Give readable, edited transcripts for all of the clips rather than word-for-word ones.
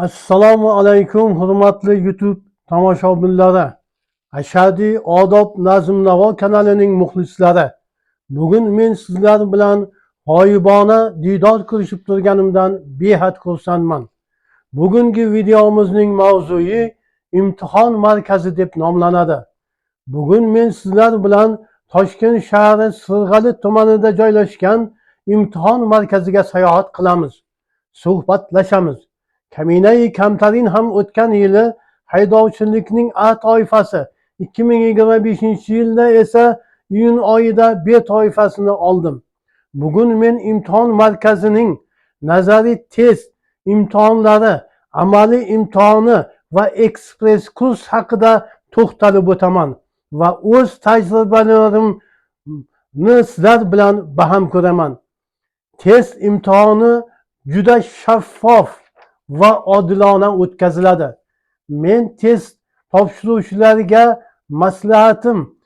Assalomu alaykum hurmatli YouTube tomoshabinlari. Ashadiy odob Nazm Navo kanalining muxlislari. Bugun men sizlar bilan g'oyibona diydor ko'rishib turganimdan behad xursandman. Bugungi videomizning mavzui imtihon markazi deb nomlanadi. Bugun men sizlar bilan Toshkent shahri Sirg'ali tumanida joylashgan imtihon markaziga sayohat qilamiz. Suhbatlashamiz. Kamina-i Kamtarin ham o'tgan yili haydovchilikning A toifasi, 2025-yilda esa iyun oyida B toifasini oldim. Bugun men imtihon markazining nazariy test imtihonlari, amaliy imtihoni va ekspress kurs haqida to'xtalib o'taman va o'z tajribalarimni sizlar bilan baham ko'raman. Test imtihoni juda shaffof va odilona o'tkaziladi. Men test topshiruvchilarga maslahatim: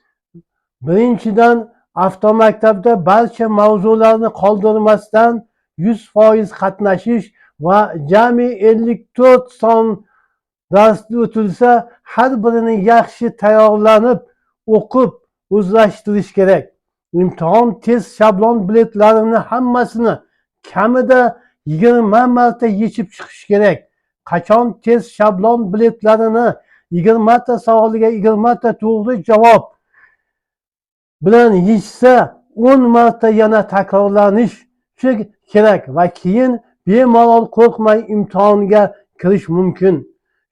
birinchidan, avtomaktabda barcha mavzularni qoldirmasdan 100% qatnashish va jami 54 son dars o'tilsa, har birini yaxshi tayyorlanib, o'qib, o'zlashtirish kerak. Imtihon test shablon biletlarini hammasini kamida 20 marta yechib chiqish kerak. Qachon test shablon biletlarini 20 ta savoliga 20 ta to'g'ri javob bilan yechsa, 10 marta yana takrorlanishi kerak va keyin bemalol qo'rqmay imtihonga kirish mumkin.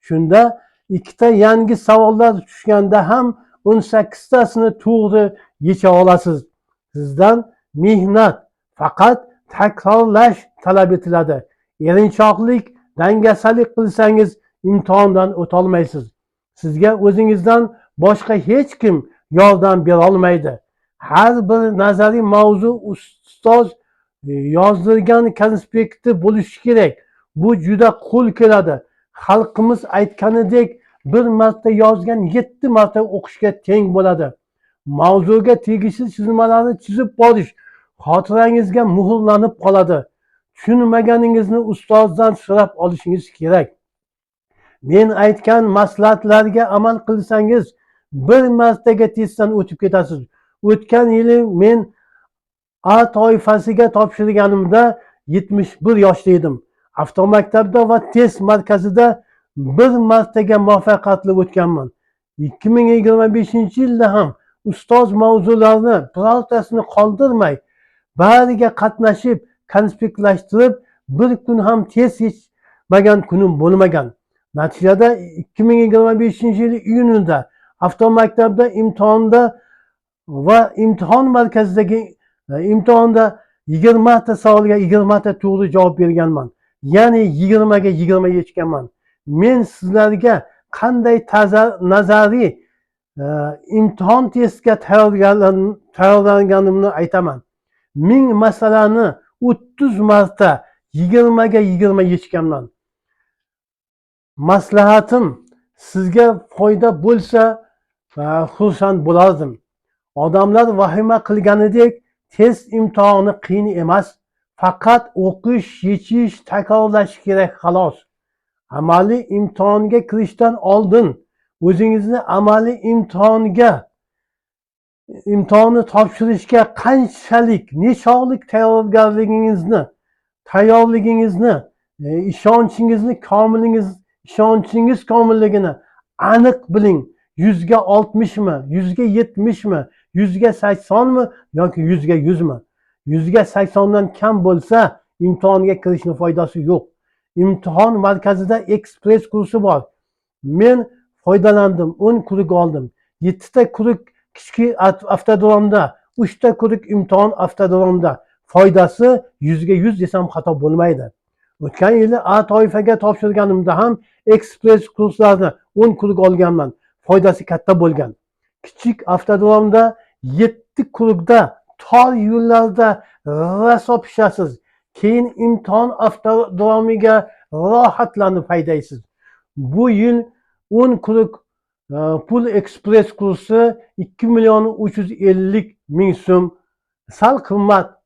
Shunda ikkita yangi savollar tushganda ham 18 tasini to'g'ri yecha olasiz. Sizdan mehnat, faqat takrorlash talab etiladi. Erinchoqlik, dangasalik qilsangiz imtihondan o'tolmaysiz. Sizga o'zingizdan boshqa hech kim yordam bera olmaydi. Har bir nazariy mavzu ustoz yozdirgan konspekti bo'lishi kerak. Bu juda qo'l keladi. Xalqimiz aytganidek, bir marta yozgan 7 marta o'qishga teng bo'ladi. mavzuga tegishli chizmalarni chizib borish xotirangizga muhrlanib qoladi. Tushunmaganingizni ustozdan so'rab olishingiz kerak. Men aytgan maslahatlarga amal qilsangiz bir martaga testdan o'tib ketasiz. O'tgan yili men A toifasiga topshirganimda 71 yoshda edim. Avtomaktabda va test markazida bir martaga muvaffaqiyatli o'tganman. 2025-yilda ham ustoz mavzularni birortasini qoldirmay bariga qatnashib, konspektlashtirib, bir kun ham test yechmagan kunim bo'lmagan. Natijada 2025-yil iyunida avtomaktabda imtihonda va imtihon markazidagi imtihonda 20 ta savolga 20 ta to'g'ri javob berganman. Ya'ni 20 ga 20 yechganman. Men sizlarga qanday nazariy imtihon testga tayyorlanganimni aytaman. 1000 masalani 30 marta 20 ga 20 yechganman. Maslahatim sizga foyda bo'lsa, xursand bo'lardim. Odamlar vahima qilganidek test imtihoni qiyin emas. Faqat o'qish, yechish, takrorlash kerak xolos. Amaliy imtihonga kirishdan oldin o'zingizni amaliy imtihonni topshirishga qanchalik, nechog'lik tayyorligingizni, ishonchingiz komilligini aniq biling. 100 ga 60 mi, 100 ga 70 mi, 100 ga 80 mi yoki 100 ga 100 mi? 100 ga 80 dan kam bo'lsa imtihonga kirishning foydasi yo'q. İmtihan markazida ekspress kursi bor. Men foydalandim, 10 kurik oldim. 7 ta kurik kichik avtodromda, 3 ta kurik imtihon avtodromda. Foydasi 100 ga 100 desam xato bo'lmaydi. O'tgan yili A toifaga topshirganimda ham ekspress kurslarni 10 kurik olganman. Foydasi katta bo'lgan. Kichik avtodromda 7 kurikda tor yo'llarda rosa pishasiz. Keyin imtihon avtodromiga rohatlanib haydaysiz. Bu yil 10 kurik pul ekspress kursi 2.350.000 so'm. Sal qimmat.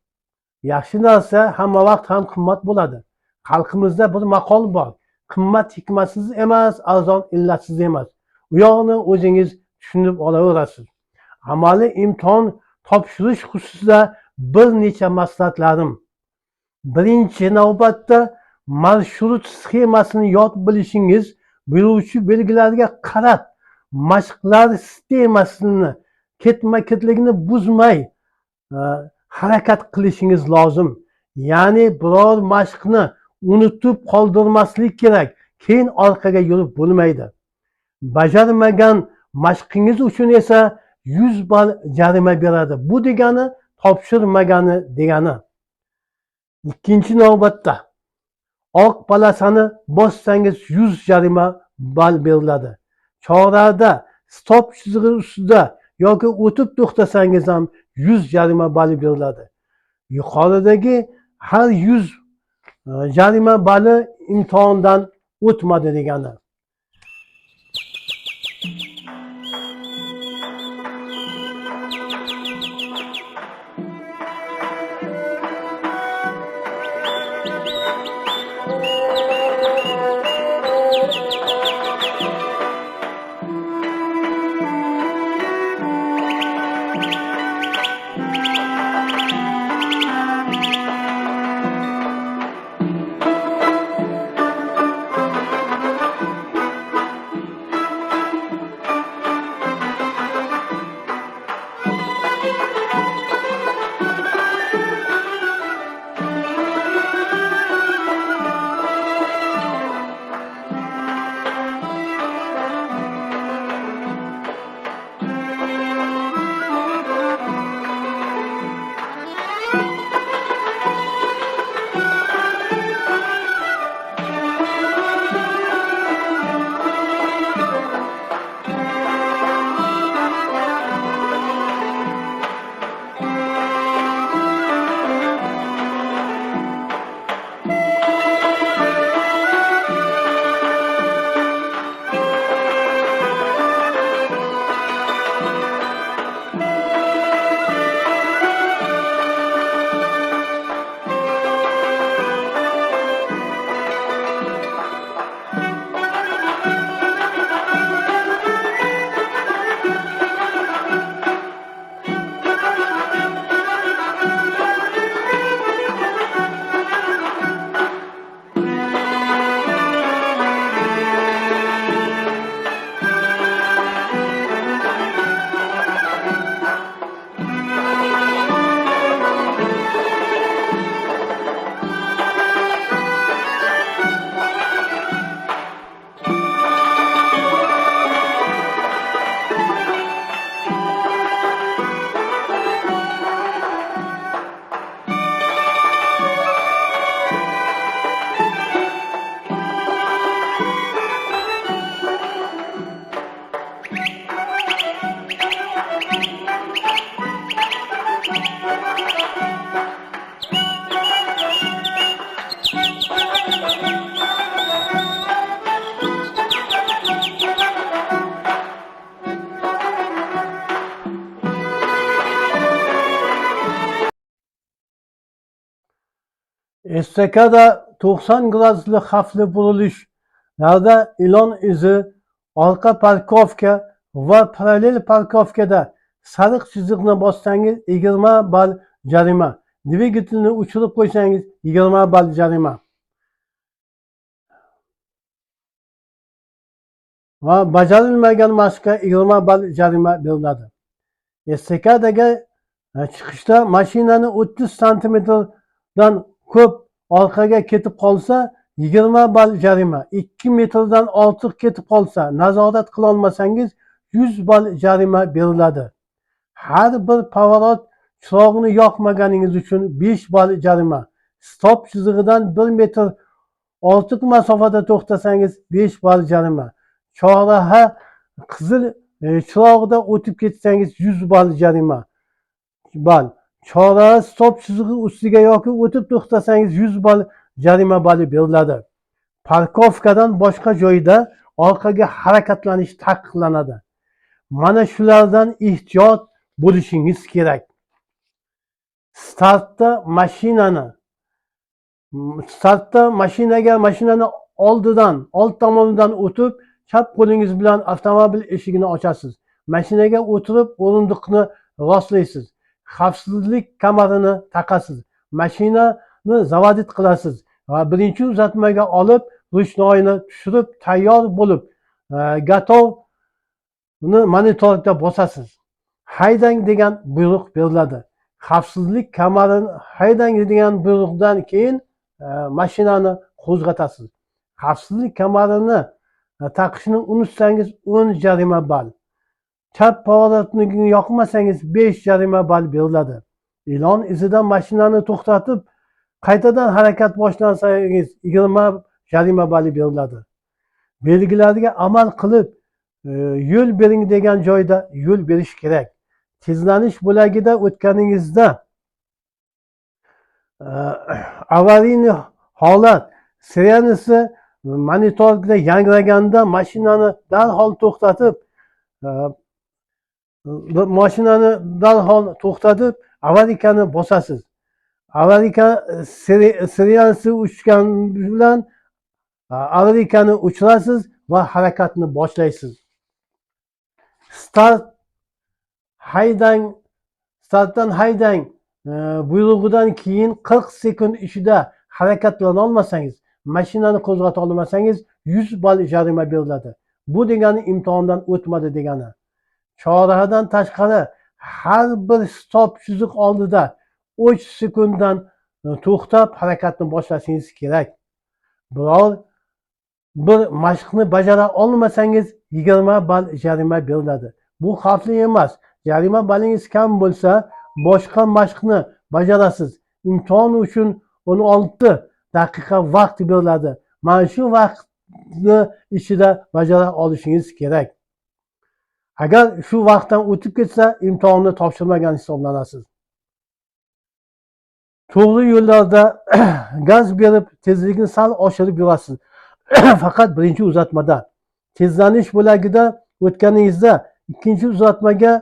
Yaxshi narsa hamma vaqt ham qimmat bo'ladi. Xalqimizda bir maqol bor. Qimmat hikmatsiz emas, arzon illatsiz emas. U yoqni o'zingiz tushunib olaverasiz. Amaliy imtihon topshirish xususida bir necha maslahatlarim. Birinchi navbatda marshrut sxemasini yod bilishingiz, beruvchi belgilarga qarab mashqlar sistemasini ketma-ketligini buzmay harakat qilishingiz lozim. Ya'ni biror mashqni unutib qoldirmaslik kerak. Keyin orqaga yurib bo'lmaydi. Bajarmagan mashqingiz uchun esa 100 ball jarima beradi. Bu degani topshirmagani degani. İkinci navbatda oq palasani bossangiz 100 jarima ball beriladi. Chorada stop chizig'i ustida yoki o'tib to'xtasangiz ham 100 jarima ball beriladi. Yuqoridagi har 100 jarima balli imtihondan o'tmadi degani. STK'da 90 gradusli xavfli burilishlarda ilon izi, orqa parkovka va parallel parkovkada sariq chiziqni bossangiz 20 ball jarima. Dvigatelni o'chirib qo'ysangiz 20 ball jarima. Va bajarilmagan mashqqa 20 ball jarima beriladi. STKdagi chiqishda mashinani 30 santimetrdan ko'p orqaga ketib qolsa 20 ball jarima. 2 metrdan ortiq ketib qolsa, nazorat qila olmasangiz 100 ball jarima beriladi. Har bir pavorot chirog'ini yoqmaganingiz uchun 5 ball jarima. Stop chizig'idan 1 metr ortiq masofada to'xtasangiz 5 ball jarima. Choraha qizil chirog'ida o'tib ketsangiz 100 ball jarima. Ball. Choraha stop chizig'i ustiga yoki o'tib to'xtasangiz 100 ball jarima balli beriladi. Parkovkadan boshqa joyda orqaga harakatlanish taqiqlanadi. Mana shulardan ehtiyot bo'lishingiz kerak. Startda mashinani old tomonidan o'tib, chap qo'lingiz bilan avtomobil eshigini ochasiz. Mashinaga o'tirib, o'rindiqni rostlaysiz. Xavfsizlik kamarini taqasiz. Mashinani zavodit qilasiz va birinchi uzatmaga olib, ruchnoyni tushirib, tayyor bo'lib, gatovni monitorga bosasiz. Haydang degan buyruq beriladi. Xavfsizlik kamarini haydang degan buyruqdan keyin mashinani qo'zg'atasiz. Xavfsizlik kamarini taqishni unutsangiz 10 jarima ball. Chap pavorotni yoqmasangiz 5 jarima ball beriladi. Ilon izida mashinani to'xtatib, qaytadan harakat boshlasangiz 20 jarima balli beriladi. Belgilarga amal qilib, yo'l bering degan joyda yo'l berish kerak. Tezlanish bo'lagida o'tganingizda avariyni holat sirenasi monitorda yangraganda mashinani darhol to'xtatib, avarikani bosasiz. Avarika sirenasi uchgan bilan avarikani o'chirasiz va harakatni boshlaysiz. Startdan haydang buyrug'idan keyin 40 sekund ichida harakatlana olmasangiz, mashinani qo'zg'ata olmasangiz 100 ball jarima beriladi. Bu degani imtihondan o'tmadi degani. Chorahadan tashqari har bir stop chiziq oldida 3 sekunddan to'xtab harakatni boshlashingiz kerak. Biror bir mashqni bajara olmasangiz 20 ball jarima beriladi. Bu xavfli emas. Jarima ballingiz kam bo'lsa, boshqa mashqni bajarasiz. Imtihon uchun 16 daqiqa vaqt beriladi. Mana shu vaqtni ichida bajara olishingiz kerak. Agar shu vaqtdan o'tib ketsa, imtihonni topshirmagan hisoblanasiz. To'g'ri yo'llarda gaz berib, tezlikni sal oshirib yurasiz. Faqat birinchi uzatmada. Tezlanish bo'lagida o'tganingizda ikkinchi uzatmaga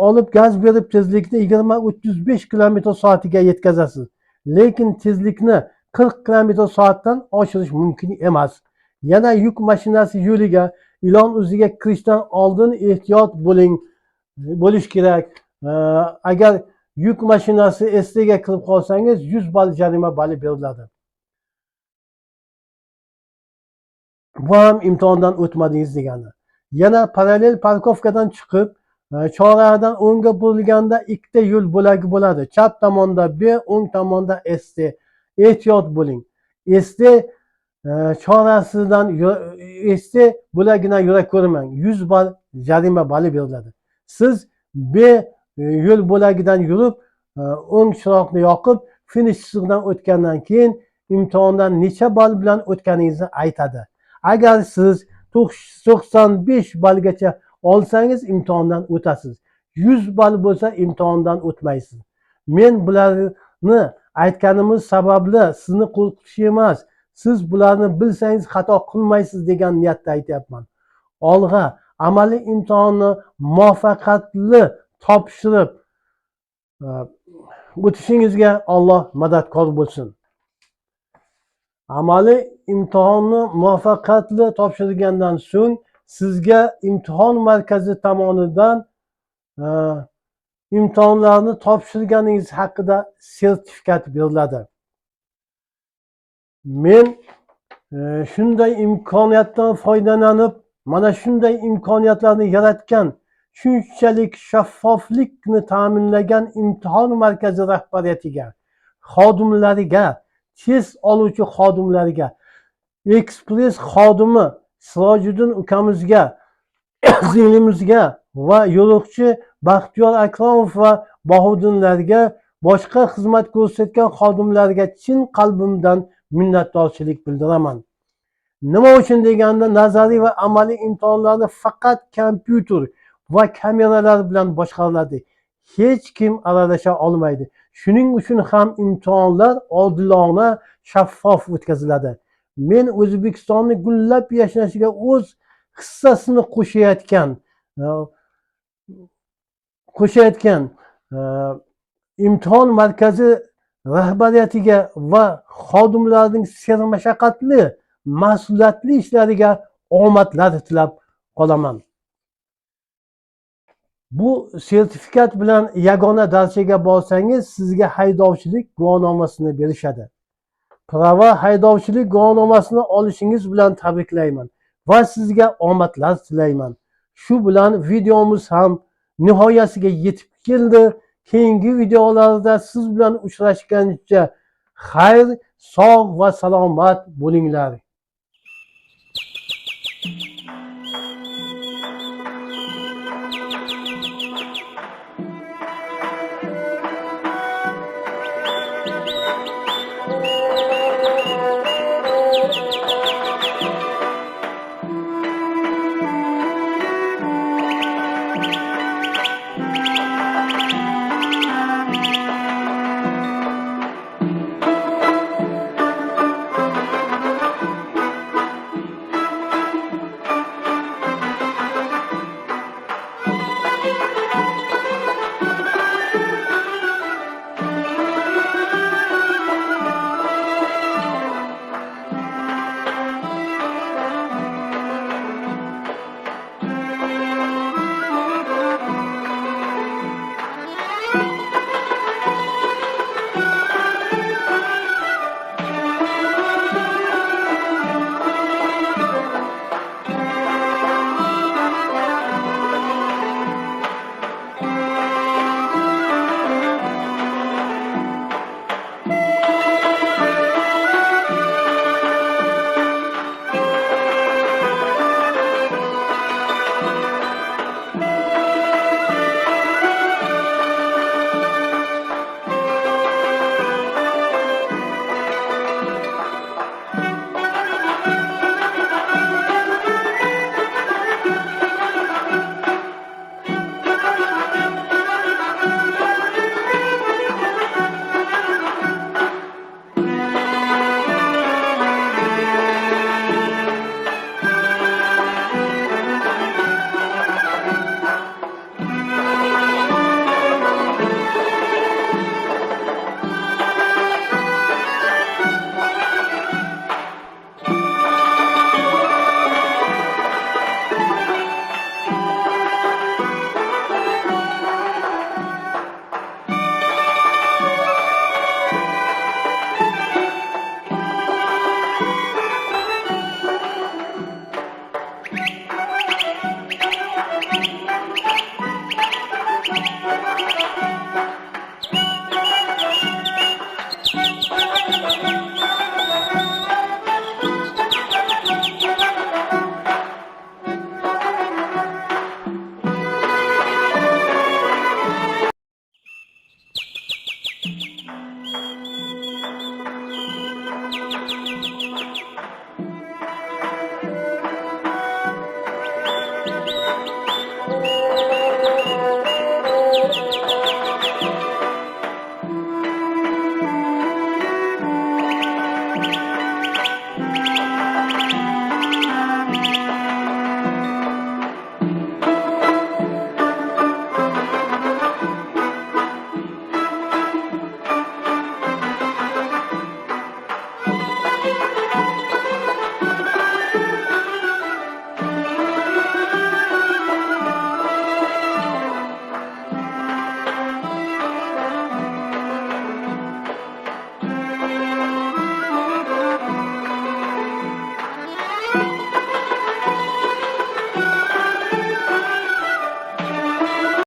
olib gaz berib tezlikni 20-35 km/soatga yetkazasiz. Lekin tezlikni 40 km/soatdan oshirish mumkin emas. Yana yuk mashinasi yo'liga, ilon iziga kirishdan oldin ehtiyot bo'lish kerak. Agar yuk mashinasi STga kirib qolsangiz 100 ball jarima balli beriladi. Bu ham imtihondan o'tmadingiz degani. Yana parallel parkovkadan chiqib, chorahadan o'ngga burilganda ikkita yo'l bo'lagi bo'ladi. Chap tomonda B, o'ng tomonda ST. Ehtiyot bo'ling. ST chorasidan ST bo'lagidan yura ko'rmang. 100 ball jarima balli beriladi. Siz B yo'l bo'lagidan yurib, o'ng chiroqni yoqib, finish chizig'idan o'tgandan keyin imtihondan necha ball bilan o'tganingizni aytadi. Agar siz 95 ballgacha olsangiz imtihondan o'tasiz. 100 ball bo'lsa imtihondan o'tmaysiz. Men bularni aytganimiz sababli sizni qo'rqitish emas, siz bularni bilsangiz xato qilmaysiz degan niyatda aytyapman. Olg'a amaliy imtihonni muvaffaqiyatli topshirib o'tishingizga Alloh madadkor bo'lsin. Amaliy imtihonni muvaffaqiyatli topshirgandan so'ng sizga imtihon markazi tomonidan e, imtihonlarni topshirganingiz haqida sertifikat beriladi. Men shunday imkoniyatdan foydalanib, mana shunday imkoniyatlarni yaratgan, shunchalik shaffoflikni ta'minlagan imtihon markazi rahbariyatiga, xodimlariga, test oluvchi xodimlariga, ekspress xodimi Sirojiddin ukamizga, zinglimizga va yo'riqchi Baxtiyor Akromov va Bahodinlarga, boshqa xizmat ko'rsatgan xodimlarga chin qalbimdan minnatdorchilik bildiraman. Nima uchun deganda, nazariy va amaliy imtihonlarni faqat kompyuter va kameralar bilan boshqariladi. Hech kim aralasha olmaydi. Shuning uchun ham imtihonlar odilona, shaffof o'tkaziladi. Men O'zbekistonni gullab yashnashiga o'z hissasini qo'shayotgan imtihon markazi rahbariyatiga va xodimlarning sermashaqqatli, mas'uliyatli ishlariga omadlar tilab qolaman. Bu sertifikat bilan yagona darchaga borsangiz, sizga haydovchilik guvohnomasini berishadi. Prava haydovchilik guvohnomasini olishingiz bilan tabriklayman va sizga omadlar tilayman. Shu bilan videomiz ham nihoyasiga yetib keldi. Keyingi videolarda siz bilan uchrashguncha xayr, sog' va salomat bo'linglar.